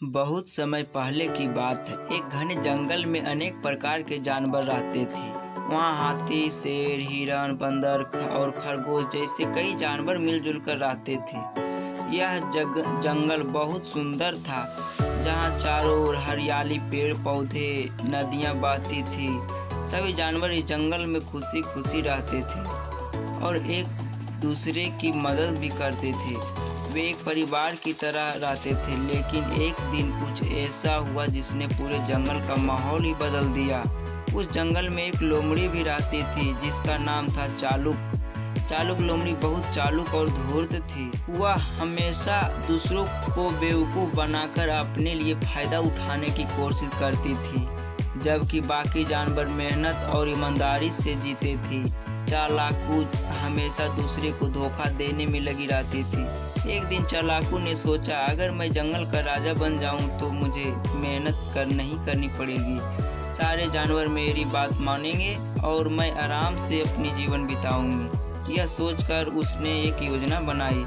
बहुत समय पहले की बात है। एक घने जंगल में अनेक प्रकार के जानवर रहते थे। वहाँ हाथी, शेर, हिरण, बंदर और खरगोश जैसे कई जानवर मिलजुल कर रहते थे। यह जंगल बहुत सुंदर था, जहाँ चारों ओर हरियाली, पेड़ पौधे, नदियाँ बहती थी। सभी जानवर इस जंगल में खुशी खुशी रहते थे और एक दूसरे की मदद भी करते थे। वे एक परिवार की तरह रहते थे। लेकिन एक दिन कुछ ऐसा हुआ जिसने पूरे जंगल का माहौल ही बदल दिया। उस जंगल में एक लोमड़ी भी रहती थी जिसका नाम था चालुक। चालुक लोमड़ी बहुत चालुक और धूर्त थी। वह हमेशा दूसरों को बेवकूफ़ बनाकर अपने लिए फायदा उठाने की कोशिश करती थी, जबकि बाकी जानवर मेहनत और ईमानदारी से जीते थे। चालाकू हमेशा दूसरे को धोखा देने में लगी रहती थी। एक दिन चालाकू ने सोचा, अगर मैं जंगल का राजा बन जाऊं तो मुझे मेहनत नहीं करनी पड़ेगी। सारे जानवर मेरी बात मानेंगे और मैं आराम से अपनी जीवन बिताऊंगी। यह सोचकर उसने एक योजना बनाई।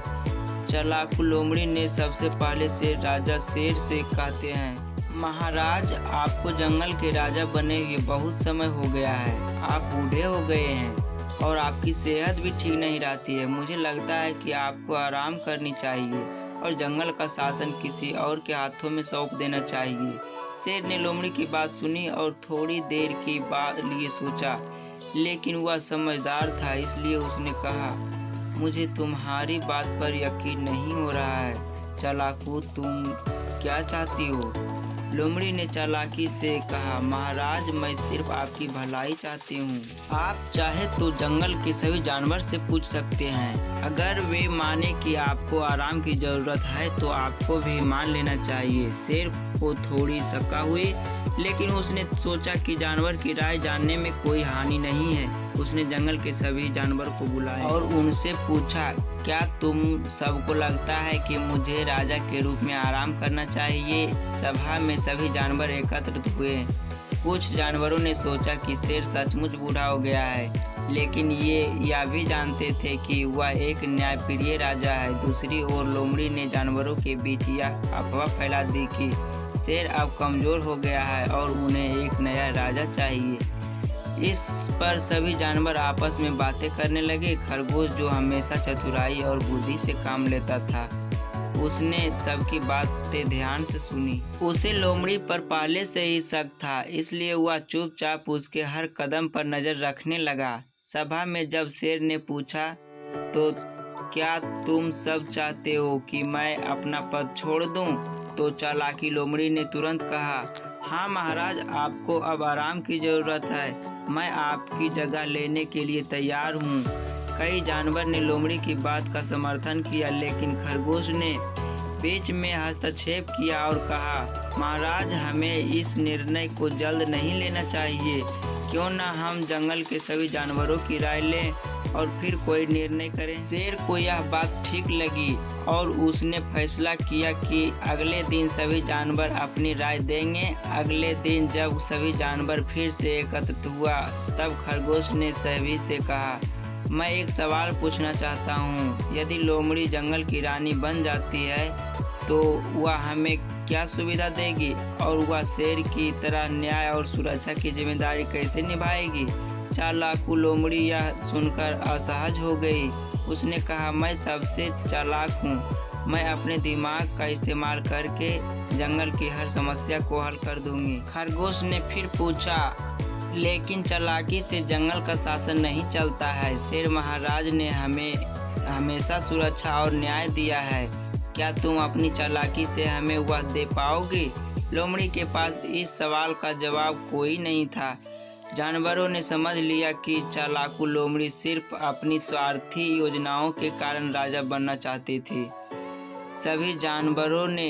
चालाकू लोमड़ी ने सबसे पहले राजा शेर से कहते हैं, महाराज, आपको जंगल के राजा बने हुए बहुत समय हो गया है। आप बूढ़े हो गए हैं और आपकी सेहत भी ठीक नहीं रहती है। मुझे लगता है कि आपको आराम करनी चाहिए और जंगल का शासन किसी और के हाथों में सौंप देना चाहिए। शेर ने लोमड़ी की बात सुनी और थोड़ी देर के बाद लिए सोचा, लेकिन वह समझदार था, इसलिए उसने कहा, मुझे तुम्हारी बात पर यकीन नहीं हो रहा है। चालाकू, तुम क्या चाहती हो? लोमड़ी ने चालाकी से कहा, महाराज, मैं सिर्फ आपकी भलाई चाहती हूँ। आप चाहे तो जंगल के सभी जानवर से पूछ सकते हैं। अगर वे माने कि आपको आराम की जरूरत है तो आपको भी मान लेना चाहिए। शेर को थोड़ी शंका हुई, लेकिन उसने सोचा कि जानवर की राय जानने में कोई हानि नहीं है। उसने जंगल के सभी जानवर को बुलाया और उनसे पूछा, क्या तुम सबको लगता है कि मुझे राजा के रूप में आराम करना चाहिए? सभा में सभी जानवर एकत्रित हुए। कुछ जानवरों ने सोचा कि शेर सचमुच बूढ़ा हो गया है, लेकिन ये यह भी जानते थे कि वह एक न्यायप्रिय राजा है। दूसरी ओर लोमड़ी ने जानवरों के बीच यह अफवाह फैला दी कि शेर अब कमजोर हो गया है और उन्हें एक नया राजा चाहिए। इस पर सभी जानवर आपस में बातें करने लगे। खरगोश, जो हमेशा चतुराई और बुद्धि से काम लेता था, उसने सबकी बातें ध्यान से सुनी। उसे लोमड़ी पर पहले से ही शक था, इसलिए वह चुपचाप उसके हर कदम पर नजर रखने लगा। सभा में जब शेर ने पूछा, तो क्या तुम सब चाहते हो कि मैं अपना पद छोड़ दूं? तो चालाकी लोमड़ी ने तुरंत कहा, हाँ महाराज, आपको अब आराम की जरूरत है। मैं आपकी जगह लेने के लिए तैयार हूँ। कई जानवर ने लोमड़ी की बात का समर्थन किया, लेकिन खरगोश ने बीच में हस्तक्षेप किया और कहा, महाराज, हमें इस निर्णय को जल्द नहीं लेना चाहिए। क्यों ना हम जंगल के सभी जानवरों की राय लें और फिर कोई निर्णय करें। शेर को यह बात ठीक लगी और उसने फैसला किया कि अगले दिन सभी जानवर अपनी राय देंगे। अगले दिन जब सभी जानवर फिर से एकत्रित हुआ, तब खरगोश ने सभी से कहा, मैं एक सवाल पूछना चाहता हूँ। यदि लोमड़ी जंगल की रानी बन जाती है तो वह हमें क्या सुविधा देगी और वह शेर की तरह न्याय और सुरक्षा की जिम्मेदारी कैसे निभाएगी? चालाकू लोमड़ी यह सुनकर असहज हो गई। उसने कहा, मैं सबसे चालाक हूँ। मैं अपने दिमाग का इस्तेमाल करके जंगल की हर समस्या को हल कर दूंगी। खरगोश ने फिर पूछा, लेकिन चालाकी से जंगल का शासन नहीं चलता है। शेर महाराज ने हमें हमेशा सुरक्षा और न्याय दिया है। क्या तुम अपनी चालाकी से हमें वह दे पाओगी? लोमड़ी के पास इस सवाल का जवाब कोई नहीं था। जानवरों ने समझ लिया कि चालाकू लोमड़ी सिर्फ अपनी स्वार्थी योजनाओं के कारण राजा बनना चाहती थी। सभी जानवरों ने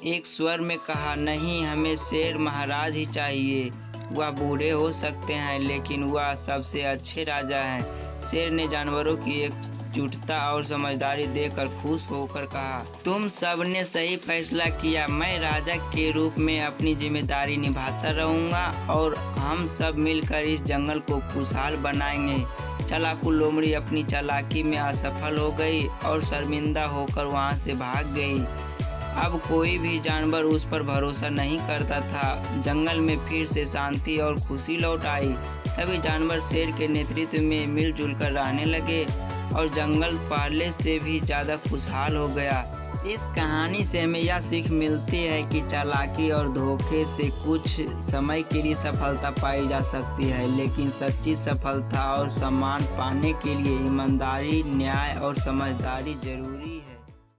एक स्वर में कहा, नहीं, हमें शेर महाराज ही चाहिए। वह बूढ़े हो सकते हैं, लेकिन वह सबसे अच्छे राजा हैं। शेर ने जानवरों की एकजुटता और समझदारी देखकर खुश होकर कहा, तुम सब ने सही फैसला किया। मैं राजा के रूप में अपनी जिम्मेदारी निभाता रहूंगा और हम सब मिलकर इस जंगल को खुशहाल बनाएंगे। चालाकू लोमड़ी अपनी चालाकी में असफल हो गई और शर्मिंदा होकर वहां से भाग गई। अब कोई भी जानवर उस पर भरोसा नहीं करता था। जंगल में फिर से शांति और खुशी लौट आई। सभी जानवर शेर के नेतृत्व में मिलजुल कर रहने लगे और जंगल पहले से भी ज़्यादा खुशहाल हो गया। इस कहानी से हमें यह सीख मिलती है कि चालाकी और धोखे से कुछ समय के लिए सफलता पाई जा सकती है, लेकिन सच्ची सफलता और सम्मान पाने के लिए ईमानदारी, न्याय और समझदारी जरूरी है।